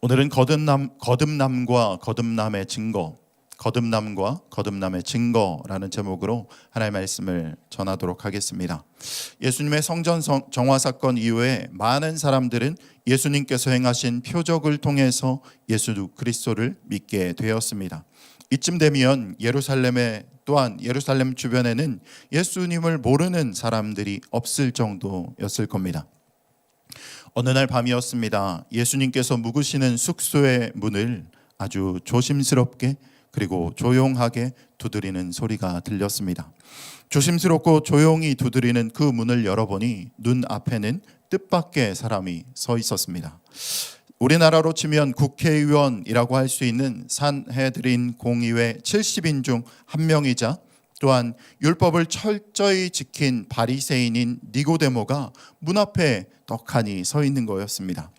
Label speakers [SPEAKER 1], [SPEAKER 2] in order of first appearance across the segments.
[SPEAKER 1] 오늘은 거듭남과 거듭남의 증거, 거듭남과 거듭남의 증거라는 제목으로 하나님의 말씀을 전하도록 하겠습니다. 예수님의 성전 정화 사건 이후에 많은 사람들은 예수님께서 행하신 표적을 통해서 예수 그리스도를 믿게 되었습니다. 이쯤 되면 예루살렘 주변에는 예수님을 모르는 사람들이 없을 정도였을 겁니다. 어느 날 밤이었습니다. 예수님께서 묵으시는 숙소의 문을 아주 조심스럽게 그리고 조용하게 두드리는 소리가 들렸습니다. 조심스럽고 조용히 두드리는 그 문을 열어보니 눈앞에는 뜻밖의 사람이 서 있었습니다. 우리나라로 치면 국회의원이라고 할 수 있는 산헤드린 공의회 70인 중 한 명이자 또한 율법을 철저히 지킨 바리새인인 니고데모가 문 앞에 떡하니 서 있는 거였습니다.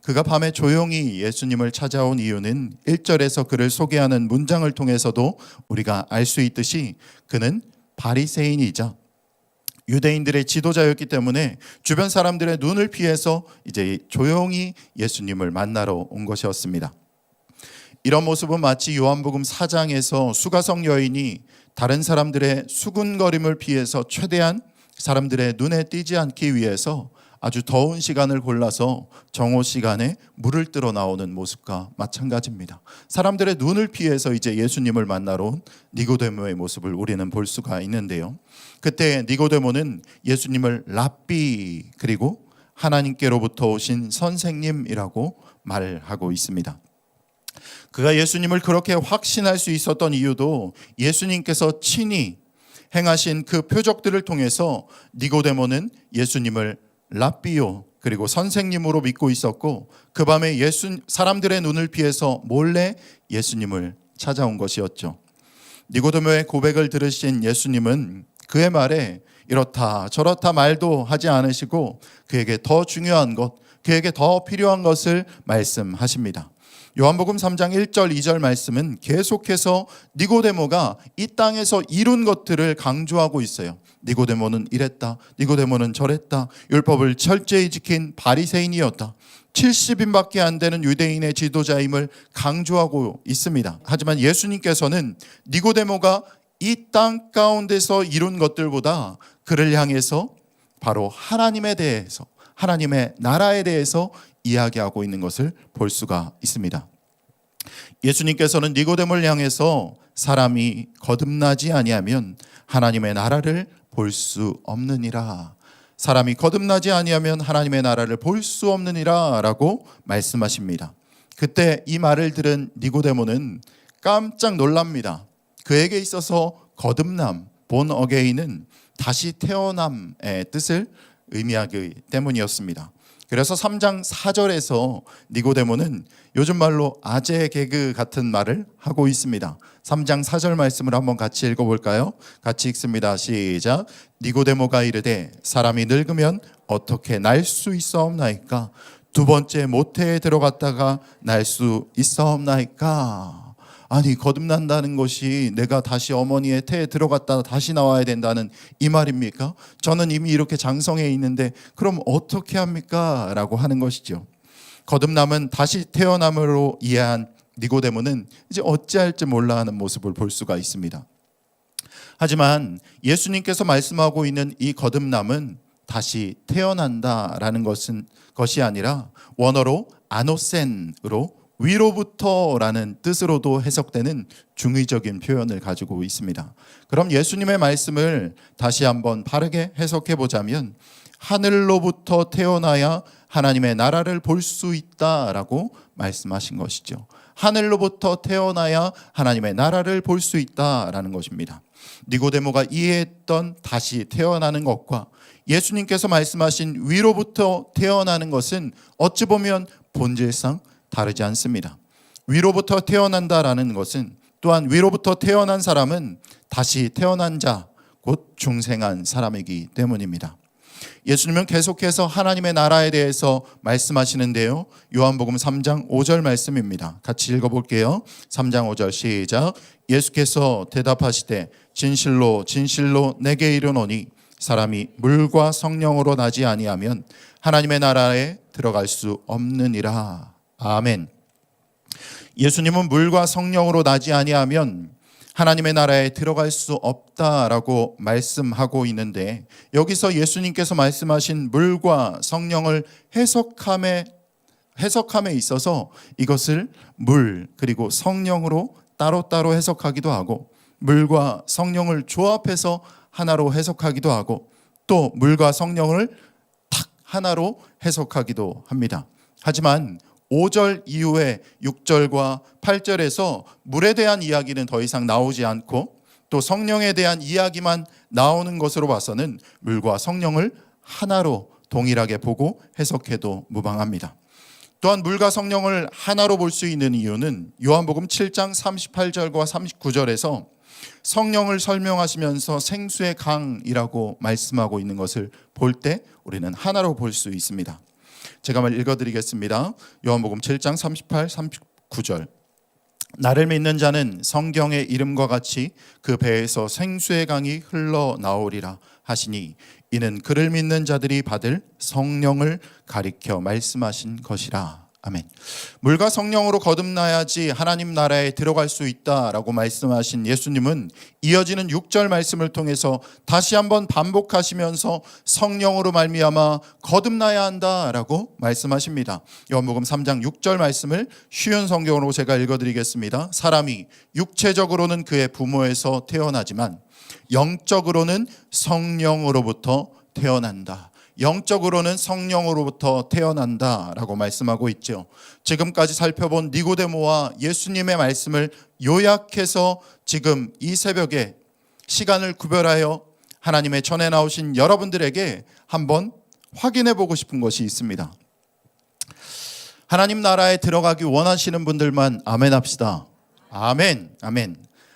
[SPEAKER 1] 그가 밤에 조용히 예수님을 찾아온 이유는 1절에서 그를 소개하는 문장을 통해서도 우리가 알 수 있듯이 그는 바리새인이자 유대인들의 지도자였기 때문에 주변 사람들의 눈을 피해서 이제 조용히 예수님을 만나러 온 것이었습니다. 이런 모습은 마치 요한복음 4장에서 수가성 여인이 다른 사람들의 수군거림을 피해서 최대한 사람들의 눈에 띄지 않기 위해서 아주 더운 시간을 골라서 정오 시간에 물을 뜨러 나오는 모습과 마찬가지입니다. 사람들의 눈을 피해서 이제 예수님을 만나러 온 니고데모의 모습을 우리는 볼 수가 있는데요. 그때 니고데모는 예수님을 랍비 그리고 하나님께로부터 오신 선생님이라고 말하고 있습니다. 그가 예수님을 그렇게 확신할 수 있었던 이유도 예수님께서 친히 행하신 그 표적들을 통해서 니고데모는 예수님을 랍비요 그리고 선생님으로 믿고 있었고 그 밤에 사람들의 눈을 피해서 몰래 예수님을 찾아온 것이었죠. 니고데모의 고백을 들으신 예수님은 그의 말에 이렇다 저렇다 말도 하지 않으시고 그에게 더 중요한 것, 그에게 더 필요한 것을 말씀하십니다. 요한복음 3장 1절 2절 말씀은 계속해서 니고데모가 이 땅에서 이룬 것들을 강조하고 있어요. 니고데모는 이랬다, 니고데모는 저랬다, 율법을 철저히 지킨 바리새인이었다, 70인밖에 안 되는 유대인의 지도자임을 강조하고 있습니다. 하지만 예수님께서는 니고데모가 이 땅 가운데서 이룬 것들보다 그를 향해서 바로 하나님에 대해서, 하나님의 나라에 대해서 이야기하고 있는 것을 볼 수가 있습니다. 예수님께서는 니고데모를 향해서 사람이 거듭나지 아니하면 하나님의 나라를 볼 수 없느니라, 사람이 거듭나지 아니하면 하나님의 나라를 볼 수 없느니라 라고 말씀하십니다. 그때 이 말을 들은 니고데모는 깜짝 놀랍니다. 그에게 있어서 거듭남, 본 어게인은 다시 태어남의 뜻을 의미하기 때문이었습니다. 그래서 3장 4절에서 니고데모는 요즘 말로 아재 개그 같은 말을 하고 있습니다. 3장 4절 말씀을 한번 같이 읽어볼까요? 같이 읽습니다. 시작. 니고데모가 이르되 사람이 늙으면 어떻게 날 수 있사옵나이까? 두 번째 모태에 들어갔다가 날 수 있사옵나이까? 아니, 거듭난다는 것이 내가 다시 어머니의 태에 들어갔다 다시 나와야 된다는 이 말입니까? 저는 이미 이렇게 장성해 있는데 그럼 어떻게 합니까? 라고 하는 것이죠. 거듭남은 다시 태어남으로 이해한 니고데모는 이제 어찌할지 몰라 하는 모습을 볼 수가 있습니다. 하지만 예수님께서 말씀하고 있는 이 거듭남은 다시 태어난다라는 것이 아니라 원어로 아노센으로 위로부터라는 뜻으로도 해석되는 중의적인 표현을 가지고 있습니다. 그럼 예수님의 말씀을 다시 한번 바르게 해석해 보자면 하늘로부터 태어나야 하나님의 나라를 볼 수 있다라고 말씀하신 것이죠. 하늘로부터 태어나야 하나님의 나라를 볼 수 있다라는 것입니다. 니고데모가 이해했던 다시 태어나는 것과 예수님께서 말씀하신 위로부터 태어나는 것은 어찌 보면 본질상 다르지 않습니다. 위로부터 태어난다라는 것은 또한 위로부터 태어난 사람은 다시 태어난 자, 곧 중생한 사람이기 때문입니다. 예수님은 계속해서 하나님의 나라에 대해서 말씀하시는데요. 요한복음 3장 5절 말씀입니다. 같이 읽어볼게요. 3장 5절 시작. 예수께서 대답하시되 진실로 진실로 내게 이르노니 사람이 물과 성령으로 나지 아니하면 하나님의 나라에 들어갈 수 없느니라. 아멘. 예수님은 물과 성령으로 나지 아니하면 하나님의 나라에 들어갈 수 없다라고 말씀하고 있는데, 여기서 예수님께서 말씀하신 물과 성령을 해석함에 있어서 이것을 물 그리고 성령으로 따로따로 해석하기도 하고, 물과 성령을 조합해서 하나로 해석하기도 하고, 또 물과 성령을 탁 하나로 해석하기도 합니다. 하지만 5절 이후에 6절과 8절에서 물에 대한 이야기는 더 이상 나오지 않고, 또 성령에 대한 이야기만 나오는 것으로 봐서는 물과 성령을 하나로 동일하게 보고 해석해도 무방합니다. 또한 물과 성령을 하나로 볼 수 있는 이유는 요한복음 7장 38절과 39절에서 성령을 설명하시면서 생수의 강이라고 말씀하고 있는 것을 볼 때 우리는 하나로 볼 수 있습니다. 제가 한번 읽어드리겠습니다. 요한복음 7장 38, 39절. 나를 믿는 자는 성경의 이름과 같이 그 배에서 생수의 강이 흘러나오리라 하시니, 이는 그를 믿는 자들이 받을 성령을 가리켜 말씀하신 것이라. 아멘. 물과 성령으로 거듭나야지 하나님 나라에 들어갈 수 있다라고 말씀하신 예수님은 이어지는 6절 말씀을 통해서 다시 한번 반복하시면서 성령으로 말미암아 거듭나야 한다라고 말씀하십니다. 요한복음 3장 6절 말씀을 쉬운 성경으로 제가 읽어드리겠습니다. 사람이 육체적으로는 그의 부모에서 태어나지만 영적으로는 성령으로부터 태어난다. 영적으로는 성령으로부터 태어난다라고 말씀하고 있죠. 지금까지 살펴본 니고데모와 예수님의 말씀을 요약해서 지금 이 새벽에 시간을 구별하여 하나님의 전에 나오신 여러분들에게 한번 확인해 보고 싶은 것이 있습니다. 하나님 나라에 들어가기 원하시는 분들만 아멘 합시다. 아멘, 아멘.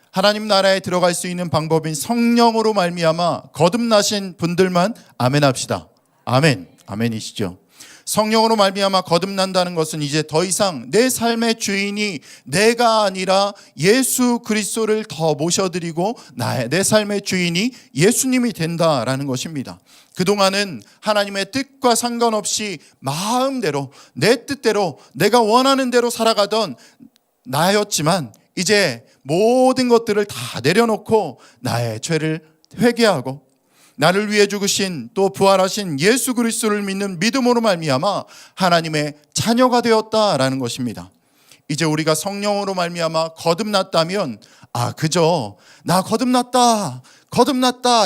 [SPEAKER 1] 하나님 나라에 들어갈 수 있는 방법인 성령으로 말미암아 거듭나신 분들만 아멘 합시다. 아멘, 아멘이시죠. 성령으로 말미암아 거듭난다는 것은 이제 더 이상 내 삶의 주인이 내가 아니라 예수 그리스도를 더 모셔드리고 내 삶의 주인이 예수님이 된다라는 것입니다. 그동안은 하나님의 뜻과 상관없이 마음대로 내 뜻대로 내가 원하는 대로 살아가던 나였지만, 이제 모든 것들을 다 내려놓고 나의 죄를 회개하고 나를 위해 죽으신 또 부활하신 예수 그리스도를 믿는 믿음으로 말미암아 하나님의 자녀가 되었다라는 것입니다. 이제 우리가 성령으로 말미암아 거듭났다면 그저 나 거듭났다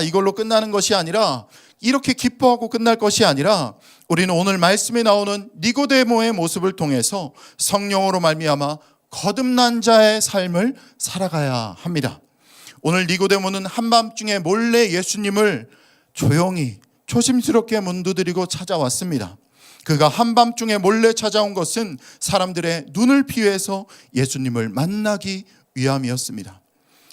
[SPEAKER 1] 이걸로 끝나는 것이 아니라, 이렇게 기뻐하고 끝날 것이 아니라, 우리는 오늘 말씀에 나오는 니고데모의 모습을 통해서 성령으로 말미암아 거듭난 자의 삶을 살아가야 합니다. 오늘 니고데모는 한밤중에 몰래 예수님을 조용히 조심스럽게 문두드리고 찾아왔습니다. 그가 한밤중에 몰래 찾아온 것은 사람들의 눈을 피해서 예수님을 만나기 위함이었습니다.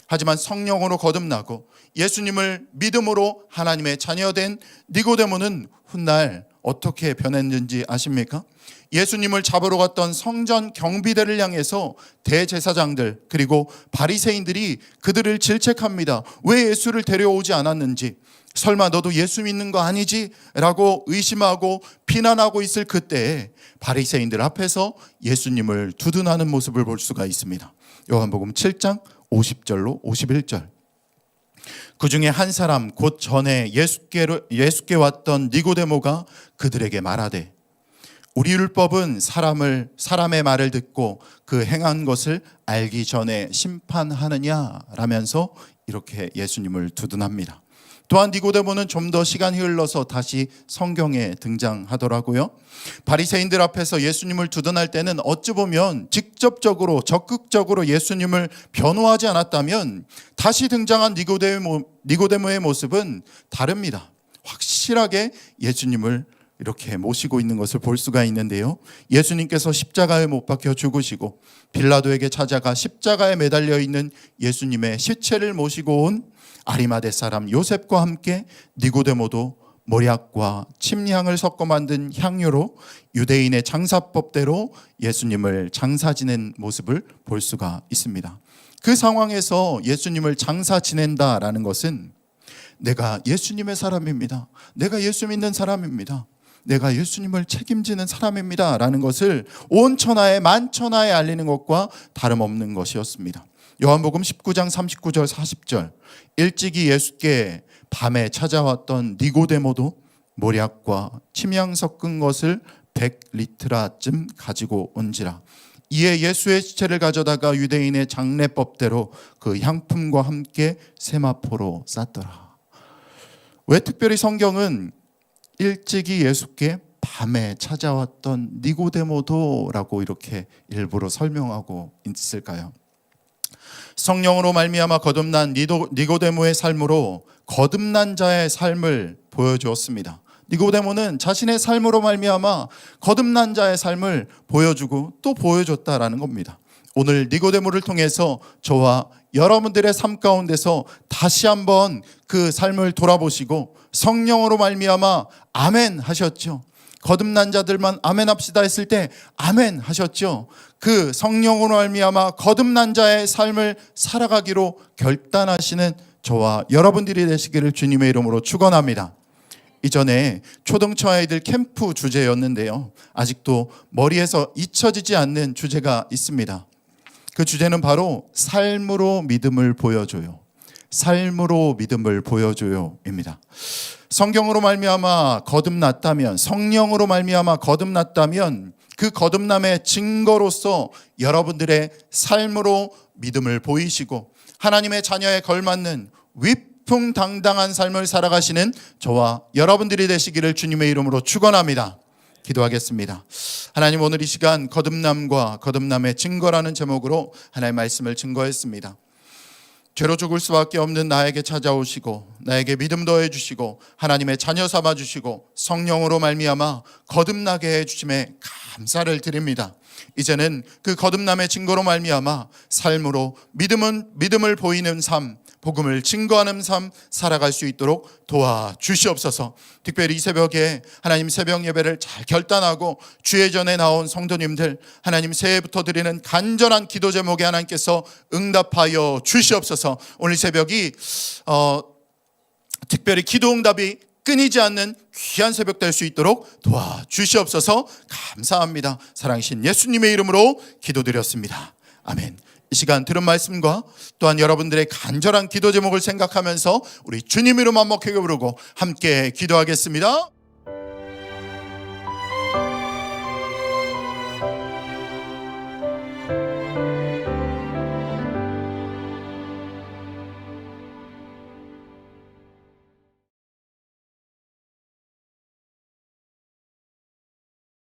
[SPEAKER 1] 하지만 성령으로 거듭나고 예수님을 믿음으로 하나님의 자녀된 니고데모는 훗날 어떻게 변했는지 아십니까? 예수님을 잡으러 갔던 성전 경비대를 향해서 대제사장들 그리고 바리새인들이 그들을 질책합니다. 왜 예수를 데려오지 않았는지, 설마 너도 예수 믿는 거 아니지? 라고 의심하고 비난하고 있을 그때에 바리새인들 앞에서 예수님을 두둔하는 모습을 볼 수가 있습니다. 요한복음 7장 50절로 51절. 그 중에 한 사람 곧 전에 예수께 왔던 니고데모가 그들에게 말하되, 우리 율법은 사람의 말을 듣고 그 행한 것을 알기 전에 심판하느냐 라면서 이렇게 예수님을 두둔합니다. 또한 니고데모는 좀 더 시간이 흘러서 다시 성경에 등장하더라고요. 바리새인들 앞에서 예수님을 두둔할 때는 어찌 보면 직접적으로 적극적으로 예수님을 변호하지 않았다면, 다시 등장한 니고데모의 모습은 다릅니다. 확실하게 예수님을 이렇게 모시고 있는 것을 볼 수가 있는데요. 예수님께서 십자가에 못 박혀 죽으시고 빌라도에게 찾아가 십자가에 매달려 있는 예수님의 시체를 모시고 온 아리마대 사람 요셉과 함께 니고데모도 몰약과 침향을 섞어 만든 향유로 유대인의 장사법대로 예수님을 장사 지낸 모습을 볼 수가 있습니다. 그 상황에서 예수님을 장사 지낸다라는 것은 내가 예수님의 사람입니다. 내가 예수 믿는 사람입니다. 내가 예수님을 책임지는 사람입니다 라는 것을 온 천하에 만천하에 알리는 것과 다름없는 것이었습니다. 요한복음 19장 39절 40절, 일찍이 예수께 밤에 찾아왔던 니고데모도 모략과 침향 섞은 것을 100리트라쯤 가지고 온지라. 이에 예수의 시체를 가져다가 유대인의 장례법대로 그 향품과 함께 세마포로 쌌더라. 왜 특별히 성경은 일찍이 예수께 밤에 찾아왔던 니고데모도라고 이렇게 일부러 설명하고 있을까요? 성령으로 말미암아 거듭난 니고데모의 삶으로 거듭난 자의 삶을 보여주었습니다. 니고데모는 자신의 삶으로 말미암아 거듭난 자의 삶을 보여주고 또 보여줬다라는 겁니다. 오늘 니고데모를 통해서 저와 여러분들의 삶 가운데서 다시 한번 그 삶을 돌아보시고 성령으로 말미암아 아멘 하셨죠. 거듭난 자들만 아멘 합시다 했을 때 아멘 하셨죠. 그 성령으로 말미암아 거듭난 자의 삶을 살아가기로 결단하시는 저와 여러분들이 되시기를 주님의 이름으로 축원합니다. 이전에 초등초 아이들 캠프 주제였는데요, 아직도 머리에서 잊혀지지 않는 주제가 있습니다. 그 주제는 바로 삶으로 믿음을 보여줘요. 삶으로 믿음을 보여줘요입니다. 성경으로 말미암아 거듭났다면, 성령으로 말미암아 거듭났다면 그 거듭남의 증거로서 여러분들의 삶으로 믿음을 보이시고 하나님의 자녀에 걸맞는 위풍당당한 삶을 살아가시는 저와 여러분들이 되시기를 주님의 이름으로 축원합니다. 기도하겠습니다. 하나님, 오늘 이 시간 거듭남과 거듭남의 증거라는 제목으로 하나님의 말씀을 증거했습니다. 죄로 죽을 수밖에 없는 나에게 찾아오시고 나에게 믿음 더해 주시고 하나님의 자녀 삼아 주시고 성령으로 말미암아 거듭나게 해 주심에 감사를 드립니다. 이제는 그 거듭남의 증거로 말미암아 삶으로 믿음을 보이는 삶, 복음을 증거하는 삶 살아갈 수 있도록 도와주시옵소서. 특별히 이 새벽에 하나님 새벽 예배를 잘 결단하고 주의 전에 나온 성도님들, 하나님 새해부터 드리는 간절한 기도 제목에 하나님께서 응답하여 주시옵소서. 오늘 새벽이 특별히 기도 응답이 끊이지 않는 귀한 새벽 될 수 있도록 도와주시옵소서. 감사합니다. 사랑하신 예수님의 이름으로 기도드렸습니다. 아멘. 이 시간 들은 말씀과 또한 여러분들의 간절한 기도 제목을 생각하면서 우리 주님 이름 한목하게 부르고 함께 기도하겠습니다.